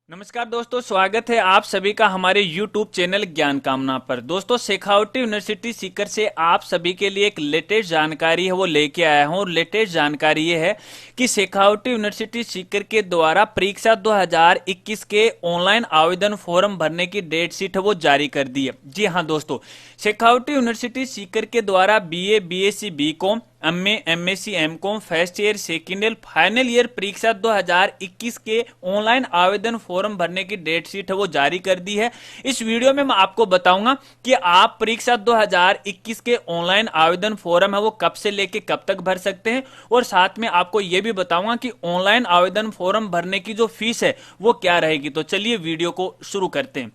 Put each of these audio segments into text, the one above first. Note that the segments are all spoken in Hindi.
नमस्कार दोस्तों, स्वागत है आप सभी का हमारे YouTube चैनल ज्ञान कामना पर। दोस्तों, शेखावटी यूनिवर्सिटी सीकर से आप सभी के लिए एक लेटेस्ट जानकारी है वो लेके आया हूं। और लेटेस्ट जानकारी ये है कि शेखावटी यूनिवर्सिटी सीकर के द्वारा परीक्षा 2021 के ऑनलाइन आवेदन फॉर्म भरने की डेट शीट है वो जारी कर दी है। जी हाँ दोस्तों, शेखावटी यूनिवर्सिटी सीकर के द्वारा BA, BSc, BCom, MA, MSc, MCom first year, second year, final year परीक्षा 2021 के ऑनलाइन आवेदन फॉर्म भरने की डेट शीट है वो जारी कर दी है। इस वीडियो में मैं आपको बताऊंगा कि आप परीक्षा 2021 के ऑनलाइन आवेदन फॉर्म है वो कब से लेके कब तक भर सकते हैं, और साथ में आपको यह भी बताऊंगा कि ऑनलाइन आवेदन फॉर्म भरने की जो फीस है वो क्या रहेगी। तो चलिए वीडियो को शुरू करते हैं।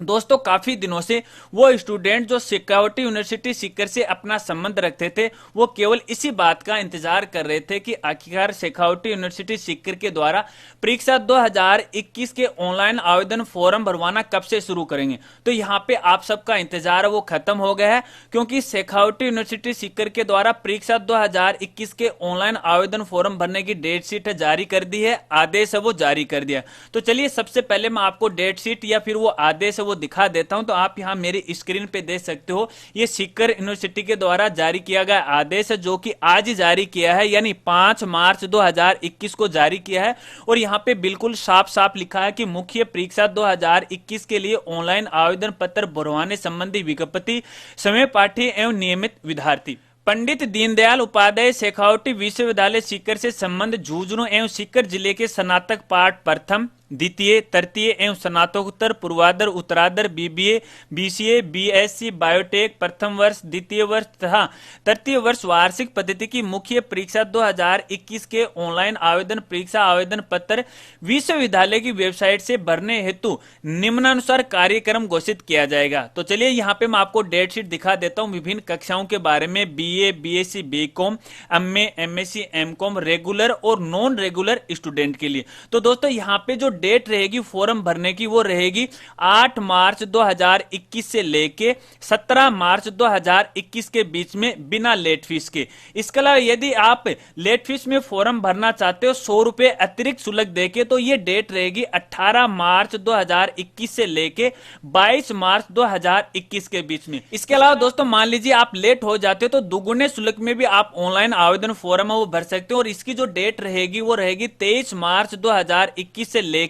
दोस्तों, काफी दिनों से वो स्टूडेंट जो शेखावटी यूनिवर्सिटी सीकर से अपना संबंध रखते थे वो केवल इसी बात का इंतजार कर रहे थे कि आखिरकार शेखावटी यूनिवर्सिटी सीकर के द्वारा परीक्षा 2021 के ऑनलाइन आवेदन फॉर्म भरवाना कब से शुरू करेंगे। तो यहाँ पे आप सबका इंतजार वो खत्म हो गया है, क्योंकि शेखावटी यूनिवर्सिटी सीकर के द्वारा परीक्षा 2021 के ऑनलाइन आवेदन फॉर्म भरने की डेट शीट जारी कर दी है, आदेश है वो जारी कर दिया। तो चलिए सबसे पहले मैं आपको डेट शीट या फिर वो आदेश वो दिखा देता हूं। तो आप यहां मेरी स्क्रीन पे देख सकते हो, ये सीकर यूनिवर्सिटी के द्वारा जारी किया गया आदेश है जो कि आज ही जारी किया है, यानी 5 मार्च 2021 को जारी किया है। और यहां पे बिल्कुल साफ साफ लिखा है कि मुख्य परीक्षा 2021 के लिए ऑनलाइन आवेदन पत्र भरवाने संबंधी विज्ञप्ति समय पाठी एवं नियमित विद्यार्थी पंडित दीनदयाल उपाध्याय शेखावटी विश्वविद्यालय सीकर से संबंध जूझनों एवं सीकर जिले के स्नातक पाठ प्रथम, द्वितीय, तृतीय एवं स्नातकोत्तर, पूर्वाधर, उत्तराधर, BBA, BCA, BSc, बायोटेक प्रथम वर्ष, द्वितीय वर्ष तथा तृतीय वर्ष वार्षिक पद्धति की मुख्य परीक्षा 2021 के ऑनलाइन आवेदन परीक्षा आवेदन पत्र विश्वविद्यालय की वेबसाइट से भरने हेतु निम्नानुसार कार्यक्रम घोषित किया जाएगा। तो चलिए यहाँ पे मैं आपको डेट शीट दिखा देता हूँ विभिन्न कक्षाओं के बारे में। BA, BSc, BCom, MA, MSc, MCom regular और नॉन रेगुलर स्टूडेंट के लिए। तो दोस्तों, यहाँ पे जो डेट रहेगी फॉर्म भरने की वो रहेगी 8 मार्च 2021 से लेके 17 मार्च 2021 के बीच में बिना लेट फीस के। इसके अलावा यदि आप लेट फीस में फॉर्म भरना चाहते हो 100 रुपए अतिरिक्त शुल्क देके, तो ये डेट रहेगी 18 मार्च 2021 से लेके 22 मार्च 2021 के बीच में। इसके अलावा दोस्तों, मान लीजिए आप लेट हो जाते हो तो दुगुने शुल्क में भी आप ऑनलाइन आवेदन फॉर्म है वो भर सकते हो। और इसकी जो डेट रहेगी वो रहेगी 23 मार्च 2021 से लेके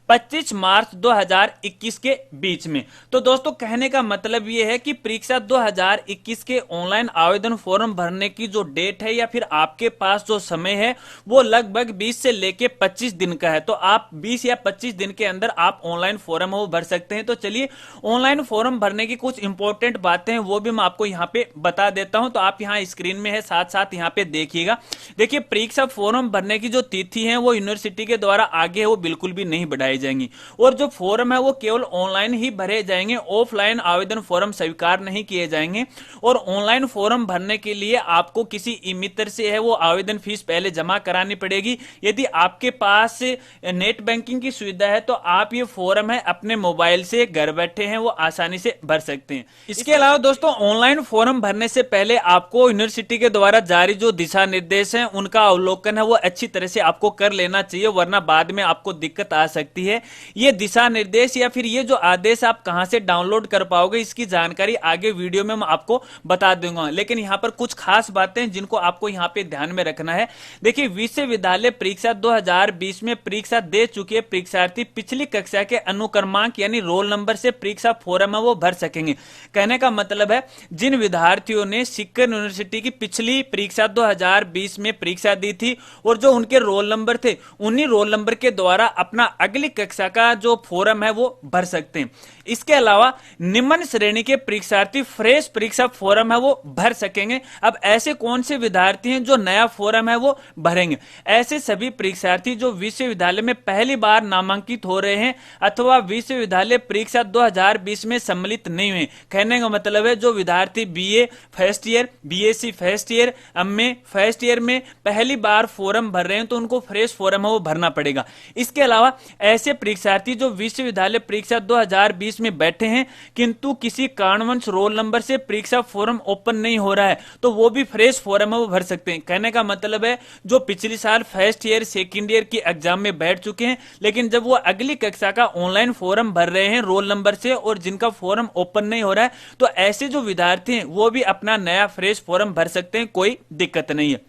25 मार्च 2021 के बीच में। तो दोस्तों, कहने का मतलब यह है कि परीक्षा 2021 के ऑनलाइन आवेदन फॉर्म भरने की जो डेट है या फिर आपके पास जो समय है वो लगभग 20 से लेके 25 दिन का है। तो आप 20 या 25 दिन के अंदर आप ऑनलाइन फॉर्म वो भर सकते हैं। तो चलिए ऑनलाइन फॉर्म भरने की कुछ इंपॉर्टेंट बातें हैं वो भी मैं आपको यहाँ पे बता देता हूं। तो आप यहाँ स्क्रीन में है, साथ साथ यहाँ पे देखिएगा। देखिए, परीक्षा फॉर्म भरने की जो तिथि है वो यूनिवर्सिटी के द्वारा आगे है वो बिल्कुल भी नहीं बढ़ाई जाएंगी, और जो फॉर्म है वो केवल ऑनलाइन ही भरे जाएंगे, ऑफलाइन आवेदन फॉर्म स्वीकार नहीं किए जाएंगे। और ऑनलाइन फॉर्म भरने के लिए आपको किसी ई मित्र से है वो आवेदन फीस पहले जमा करानी पड़ेगी। यदि आपके पास नेट बैंकिंग की सुविधा है तो आप ये फॉर्म है अपने मोबाइल से घर बैठे हैं वो आसानी से भर सकते हैं। इसके अलावा दोस्तों, ऑनलाइन फॉर्म भरने से पहले आपको यूनिवर्सिटी के द्वारा जारी जो दिशा निर्देश हैं उनका अवलोकन है वो अच्छी तरह से आपको कर लेना चाहिए, वरना बाद में आपको दिक्कत आ सकती है। ये दिशा निर्देश या फिर ये जो आदेश आप कहां से डाउनलोड कर पाओगे इसकी जानकारी आगे वीडियो में मैं आपको बता दूंगा, लेकिन यहां पर कुछ खास बातें जिनको आपको यहां पे ध्यान में रखना है। देखिए, विश्वविद्यालय परीक्षा 2020 में परीक्षा दे चुके परीक्षार्थी पिछली कक्षा के अनुक्रमांक यानी रोल नंबर से परीक्षा फॉर्म है वो भर सकेंगे। कहने का मतलब है, जिन विद्यार्थियों ने सीकर यूनिवर्सिटी की पिछली परीक्षा 2020 में परीक्षा दी थी और जो उनके रोल नंबर थे, उन्हीं रोल नंबर के द्वारा अपना अगली कक्षा का जो फॉर्म है वो भर सकते हैं। इसके अलावा निम्न श्रेणी के परीक्षार्थी फ्रेश परीक्षा फॉर्म है वो भर सकेंगे। अब ऐसे कौन से विद्यार्थी हैं जो नया फॉर्म है वो भरेंगे? ऐसे सभी परीक्षार्थी जो विश्वविद्यालय में पहली बार नामांकित हो रहे हैं अथवा विश्वविद्यालय परीक्षा 2020 में सम्मिलित नहीं हुए। कहने का मतलब है, जो विद्यार्थी BA first year, BSc first year, MA first year में पहली बार फॉर्म भर रहे हैं तो उनको फ्रेश फॉर्म है वो भरना पड़ेगा। इसके अलावा अलावा ऐसे परीक्षार्थी जो विश्वविद्यालय परीक्षा 2020 में बैठे हैं किंतु किसी कारणवश रोल नंबर से परीक्षा फॉर्म ओपन नहीं हो रहा है, तो वो भी फ्रेश फॉर्म है वो भर सकते हैं। कहने का मतलब है जो पिछले साल फर्स्ट ईयर सेकेंड ईयर की एग्जाम में बैठ चुके हैं, लेकिन जब वो अगली कक्षा का ऑनलाइन फॉर्म भर रहे हैं रोल नंबर से और जिनका फॉर्म ओपन नहीं हो रहा है, तो ऐसे जो विद्यार्थी हैं वो भी अपना नया फ्रेश फॉर्म भर सकते हैं, कोई दिक्कत नहीं है।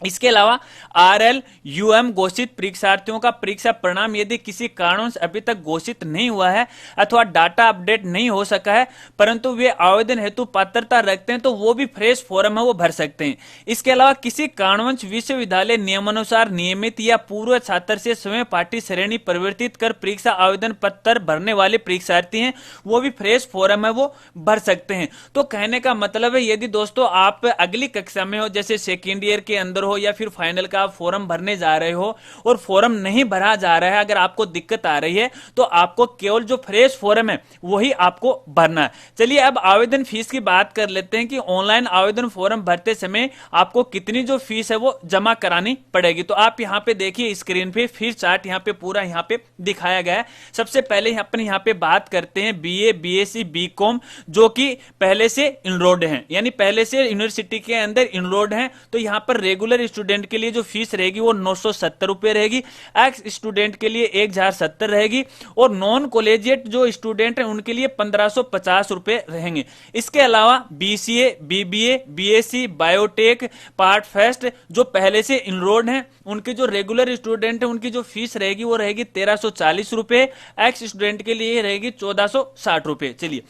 इसके अलावा आरएल यूएम घोषित परीक्षार्थियों का परीक्षा परिणाम यदि किसी कारणों से अभी तक घोषित नहीं हुआ है अथवा डाटा अपडेट नहीं हो सका है परंतु वे आवेदन हेतु पात्रता रखते हैं, तो वो भी फ्रेश फॉर्म है वो भर सकते हैं। इसके अलावा किसी कारणवश विश्वविद्यालय नियमानुसार नियमित या पूर्व छात्र से स्वयं पार्टी श्रेणी परिवर्तित कर परीक्षा आवेदन पत्र भरने वाले परीक्षार्थी हैं, वो भी फ्रेश फॉर्म है वो भर सकते हैं। तो कहने का मतलब है यदि दोस्तों आप अगली कक्षा में हो, जैसे सेकेंड ईयर के अंदर हो या फिर फाइनल का आप फॉर्म भरने जा रहे हो और फॉर्म नहीं भरा जा रहा है, अगर आपको दिक्कत आ रही है तो आपको केवल जो फ्रेश फॉर्म है वही आपको भरना है। चलिए अब आवेदन फीस की बात कर लेते हैं कि ऑनलाइन आवेदन फॉर्म भरते समय आपको कितनी जो फीस है वो जमा करानी पड़ेगी। तो आप यहां पे देखिए स्क्रीन पे फीस चार्ट यहां पे पूरा यहां पे दिखाया गया है। सबसे पहले अपन यहां पे बात करते हैं बीए, बीएससी, बीकॉम जो कि पहले से इनरोल्ड हैं, यानी पहले से यूनिवर्सिटी के अंदर इनरोल्ड हैं। तो यहां पर रेगुलर स्टूडेंट के लिए जो फीस रहेगी वो 970 रुपए रहेगी, एक्स स्टूडेंट के लिए 1070 रहेगी और नॉन कॉलेजिएट जो स्टूडेंट हैं उनके लिए 1550 रुपए रहेंगे। इसके अलावा BCA, BBA, BSc, biotech, part first जो पहले से इनरोल्ड हैं उनके जो रेगुलर स्टूडेंट हैं उनकी जो फीस रहेगी वो रहेगी 1340 रुपए, एक्स स्टूडेंट के लिए रहेगी 1460 रुपए। चलिए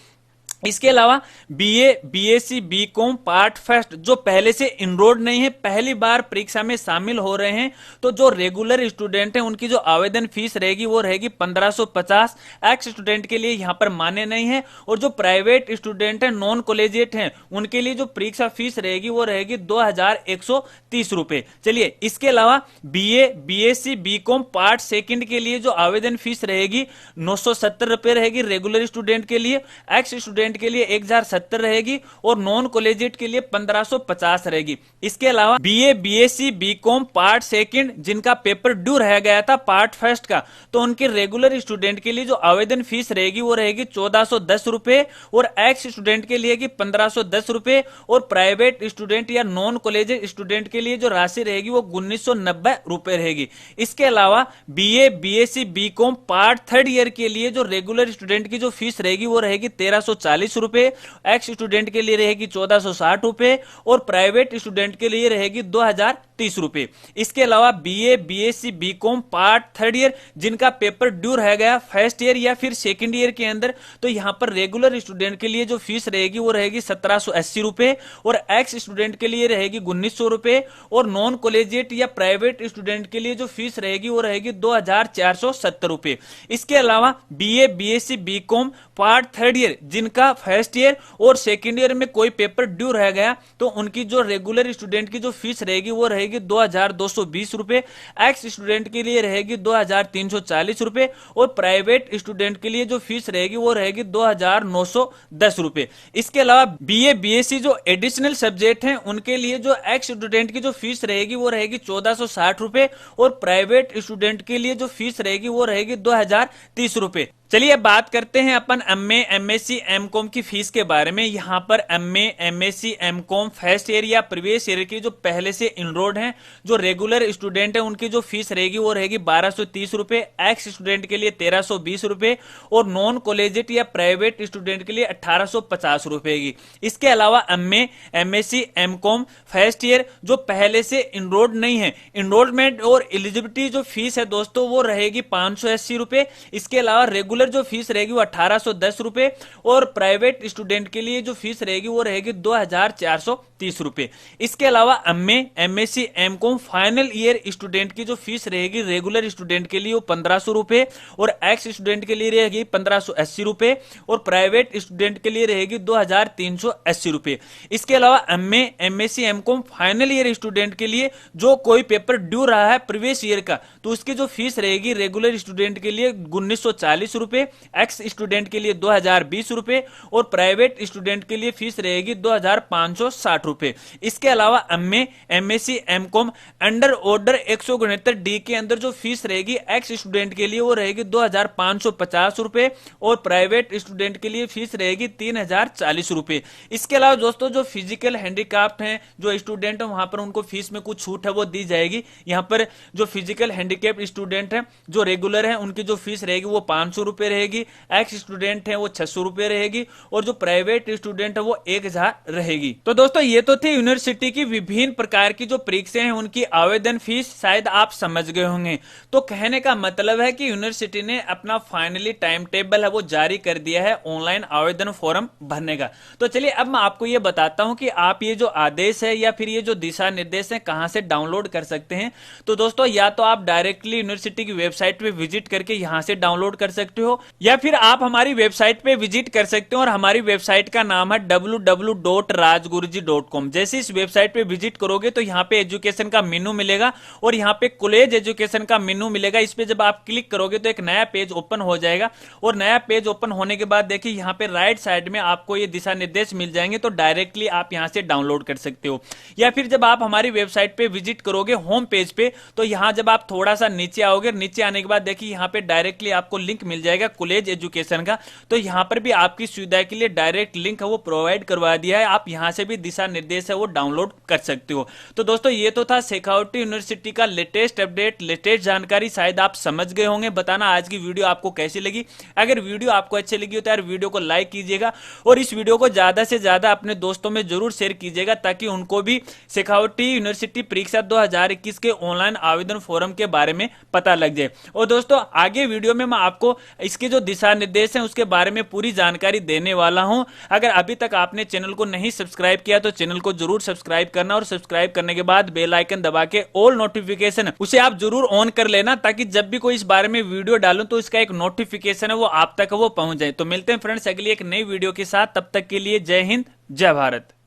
इसके अलावा BA, BSc, BCom, part first जो पहले से इनरोल्ड नहीं है, पहली बार परीक्षा में शामिल हो रहे हैं, तो जो रेगुलर स्टूडेंट हैं उनकी जो आवेदन फीस रहेगी वो रहेगी 1550, एक्स स्टूडेंट के लिए यहां पर मान्य नहीं है। और जो प्राइवेट स्टूडेंट हैं, नॉन कॉलेजिएट हैं, उनके लिए जो परीक्षा फीस रहेगी वो रहेगी 2130 रुपए। चलिए इसके अलावा BA, BSc, BCom part second के लिए जो आवेदन फीस रहेगी 970 रुपए रहेगी रेगुलर स्टूडेंट के लिए, एक्स स्टूडेंट के लिए 1070 रहेगी और नॉन कॉलेजिएट के लिए 1550 रहेगी। इसके अलावा BA, BSc, BCom part second जिनका पेपर ड्यू रह गया था पार्ट फर्स्ट का, तो उनके रेगुलर स्टूडेंट के लिए जो आवेदन फीस रहेगी वो रहेगी 1410 रुपए और एक्स स्टूडेंट के लिए 1510 रुपए और प्राइवेट स्टूडेंट या नॉन कॉलेजिएट स्टूडेंट के लिए जो राशि रहेगी वो 1990 रुपए रहेगी। इसके अलावा BA, BSc, BCom part third year के लिए जो रेगुलर स्टूडेंट की जो फीस रहेगी वो रहेगी 1340 रुपए, एक्स स्टूडेंट के लिए रहेगी 1460 रुपए और प्राइवेट स्टूडेंट के लिए रहेगी 2030 रुपए। इसके अलावा BA, BSc, BCom part third year जिनका पेपर ड्यू रह गया फर्स्ट ईयर या फिर सेकंड ईयर के अंदर, तो यहां पर रेगुलर स्टूडेंट के लिए जो फीस रहेगी वो रहेगी 1780 रुपए और एक्स स्टूडेंट के लिए रहेगी 1900 रुपए और नॉन कॉलेजिएट या प्राइवेट स्टूडेंट के लिए जो फीस रहेगी वो रहेगी 2470 रुपए। इसके अलावा BA, BSc, BCom part third year जिनका फर्स्ट ईयर और सेकेंड ईयर में कोई पेपर ड्यू रह गया, तो उनकी जो रेगुलर स्टूडेंट की जो फीस रहेगी वो रहेगी 2220 रुपए, एक्स स्टूडेंट के लिए रहेगी 2340 रुपए और प्राइवेट स्टूडेंट के लिए जो फीस रहेगी वो रहेगी 2910 रुपए। इसके अलावा बीए, बीएससी जो एडिशनल सब्जेक्ट हैं उनके लिए जो एक्स स्टूडेंट की जो फीस रहेगी वो रहेगी 1460 रुपए और प्राइवेट स्टूडेंट के लिए जो फीस रहेगी वो रहेगी 2030 रुपए। चलिए अब बात करते हैं अपन एमए, एमएससी, एमकॉम की फीस के बारे में। यहाँ पर MA, MSc, MCom first year या प्रीवियस ईयर की जो पहले से इनरोल्ड हैं, जो रेगुलर स्टूडेंट हैं उनकी जो फीस रहेगी वो रहेगी 1230 रुपए, एक्स स्टूडेंट के लिए 1320 रुपए और नॉन कॉलेजिएट या प्राइवेट स्टूडेंट के लिए 1850 रुपए की। इसके अलावा MA, MSc, MCom first year जो पहले से इनरोल्ड नहीं है, इनरोलमेंट और एलिजिबिलिटी जो फीस है दोस्तों वो रहेगी 580 रुपए। इसके अलावा रेगुलर जो फीस रहेगी वो 1810 रुपए और प्राइवेट स्टूडेंट के लिए जो फीस रहेगी वो रहेगी 2430 रुपए। इसके अलावा MA, MSc, MCom final year student की जो फीस रहेगी रेगुलर स्टूडेंट के लिए वो 1500 रुपए और एक्स स्टूडेंट के लिए रहेगी 1580 रुपए और प्राइवेट स्टूडेंट के लिए रहेगी 2380 रुपए। इसके अलावा MA, MSc, MCom final year student के लिए जो कोई पेपर ड्यू रहा है प्रीवियस ईयर का, तो उसकी जो फीस रहेगी रेगुलर स्टूडेंट के लिए 1940 रुपए रुपए, एक्स स्टूडेंट के लिए 2020 रुपए और प्राइवेट स्टूडेंट के लिए फीस रहेगी 2560 रुपए। इसके अलावा MA, MSc, MCom under order 169D के अंदर जो फीस रहेगी एक्स स्टूडेंट के लिए वो रहेगी 2550 रुपए और प्राइवेट स्टूडेंट के लिए फीस रहेगी 3040 रुपए। इसके अलावा दोस्तों जो फिजिकल हैंडीकैप्ड हैं जो स्टूडेंट है वहां पर उनको फीस में कुछ छूट है वो दी जाएगी। यहां पर जो फिजिकल हैंडीकैप्ड स्टूडेंट है जो रेगुलर है उनकी जो फीस रहेगी वो 500 रुपए रहेगी, एक्स स्टूडेंट है वो 600 रुपए रहेगी और जो प्राइवेट स्टूडेंट है वो 1000 रहेगी। तो दोस्तों ये तो थी यूनिवर्सिटी की विभिन्न प्रकार की जो परीक्षाएं हैं उनकी आवेदन फीस, शायद आप समझ गए होंगे। तो कहने का मतलब है कि यूनिवर्सिटी ने अपना फाइनली टाइम टेबल है वो जारी कर दिया है ऑनलाइन आवेदन फॉर्म भरने का। तो चलिए अब मैं आपको ये बताता हूं कि आप ये जो आदेश है या फिर ये जो दिशा निर्देश है कहां से डाउनलोड कर सकते हैं। तो दोस्तों या तो आप डायरेक्टली यूनिवर्सिटी की वेबसाइट पे विजिट करके यहां से डाउनलोड कर सकते हो या फिर आप हमारी वेबसाइट पे विजिट कर सकते हो और हमारी वेबसाइट का नाम है www.rajguruji.com। जैसे इस वेबसाइट पे विजिट करोगे तो यहाँ पे एजुकेशन का मेनू मिलेगा और यहाँ पे कॉलेज एजुकेशन का मेनू मिलेगा। इस पे जब आप क्लिक करोगे तो एक नया पेज ओपन हो जाएगा और नया पेज ओपन होने के बाद देखिए यहाँ पे राइट साइड में आपको ये दिशा निर्देश मिल जाएंगे, तो डायरेक्टली आप यहाँ से डाउनलोड कर सकते हो। या फिर जब आप हमारी वेबसाइट पे विजिट करोगे होम पेज पे तो यहाँ जब आप थोड़ा सा नीचे आओगे, नीचे आने के बाद देखिए यहाँ पे डायरेक्टली आपको लिंक मिल जाएगा कॉलेज एजुकेशन का। तो यहाँ पर भी आपकी सुविधा के लिए डायरेक्ट लिंक है वो प्रोवाइड करवा दिया है, आप यहाँ से भी दिशा निर्देश है वो डाउनलोड कर सकते हो। तो दोस्तों ये तो था शेखावटी यूनिवर्सिटी का लेटेस्ट अपडेट, लेटेस्ट जानकारी, शायद आप समझ गए होंगे। बताना आज की वीडियो आपको कैसी लगी। अगर वीडियो आपको अच्छी लगी हो तो यार वीडियो को लाइक कीजिएगा और इस वीडियो को ज्यादा से ज्यादा अपने दोस्तों में जरूर शेयर कीजिएगा ताकि उनको भी शेखावटी यूनिवर्सिटी परीक्षा 2021 के ऑनलाइन आवेदन फॉर्म के बारे में पता लग जाए। और दोस्तों आगे वीडियो में मैं आपको इसके जो दिशा निर्देश हैं उसके बारे में पूरी जानकारी देने वाला हूं। अगर अभी तक आपने चैनल को नहीं सब्सक्राइब किया तो चैनल को जरूर सब्सक्राइब करना और सब्सक्राइब करने के बाद बेल आइकन दबा के ऑल नोटिफिकेशन उसे आप जरूर ऑन कर लेना ताकि जब भी कोई इस बारे में वीडियो डालूं तो इसका एक नोटिफिकेशन है वो आप तक वो पहुंच जाए। तो मिलते हैं फ्रेंड्स अगली एक नई वीडियो के साथ, तब तक के लिए जय हिंद, जय भारत।